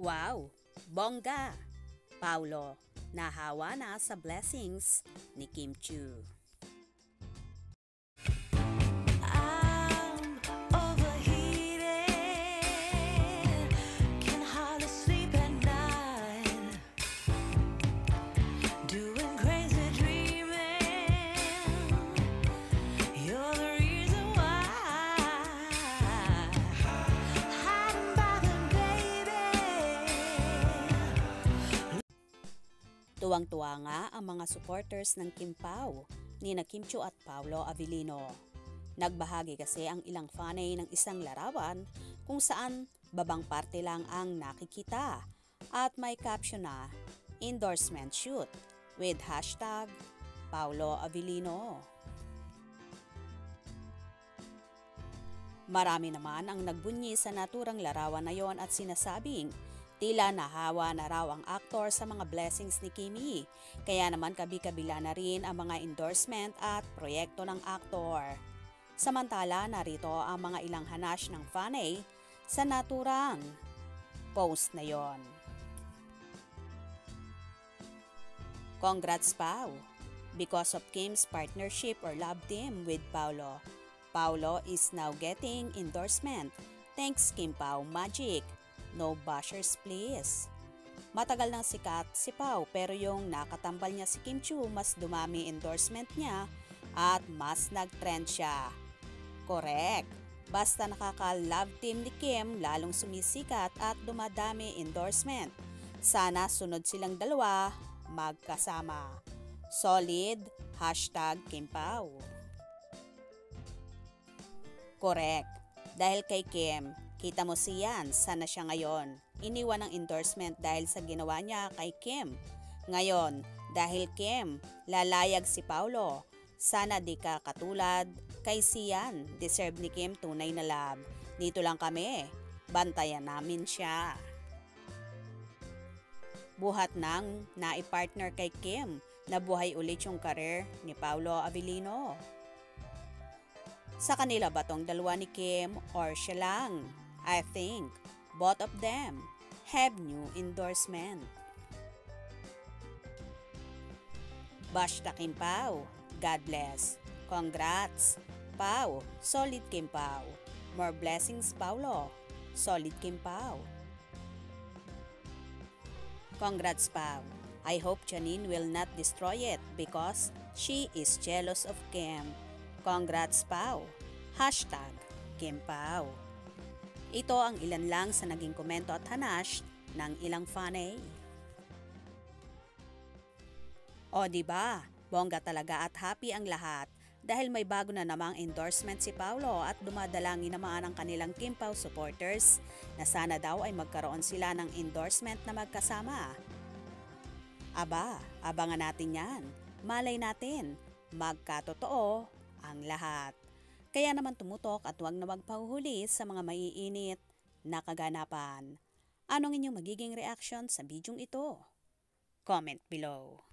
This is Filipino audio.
Wow! Bongga! Paulo, nahawa na sa blessings ni Kim Chiu. Tuwang-tuwa nga ang mga supporters ng Kim Pao, nina Kim Chiu at Paolo Avellino. Nagbahagi kasi ang ilang fanay ng isang larawan kung saan babang parte lang ang nakikita at may caption na endorsement shoot with hashtag Paolo Avellino. Marami naman ang nagbunyi sa naturang larawan na yon at sinasabing tila nahawa na raw ang aktor sa mga blessings ni Kimi, kaya naman kabi-kabila na rin ang mga endorsement at proyekto ng aktor. Samantala, narito ang mga ilang hanash ng fanay sa naturang post na yon. Congrats Pao! Because of Kim's partnership or love team with Paolo, Paolo is now getting endorsement. Thanks Kim Pao Magic! No bashers please. Matagal nang sikat si Pao pero yung nakatambal niya si Kim Chiu mas dumami endorsement niya at mas nag-trend siya. Correct. Basta nakaka-love team ni Kim lalong sumisikat at dumadami endorsement. Sana sunod silang dalawa magkasama. Solid #Kim Pao. Correct. Dahil kay Kim, kita mo siyan, sana siya ngayon. Iniwan ng endorsement dahil sa ginawa niya kay Kim. Ngayon, dahil Kim, lalayag si Paolo. Sana di ka katulad kay Sian. Deserve ni Kim tunay na love. Dito lang kami. Bantayan namin siya. Buhat nang naipartner kay Kim, nabuhay ulit yung career ni Paolo Avellino. Sa kanila ba tong dalawa ni Kim or siya lang? I think both of them have new endorsement. Basta Kim Pao, God bless. Congrats, Pao, solid Kim Pao. More blessings Paolo, solid Kim Pao. Congrats Pao. I hope Janine will not destroy it because she is jealous of Kim. Congrats Pao. #Kim Pao. Ito ang ilan lang sa naging komento at hanash ng ilang fanay. O diba, bongga talaga at happy ang lahat dahil may bago na namang endorsement si Paolo at dumadalangin naman ang kanilang Kim Pao supporters na sana daw ay magkaroon sila ng endorsement na magkasama. Aba, abangan natin yan. Malay natin, magkatotoo ang lahat. Kaya naman tumutok at huwag na magpahuhuli sa mga maiinit na kaganapan. Anong inyong magiging reaction sa bidyong ito? Comment below.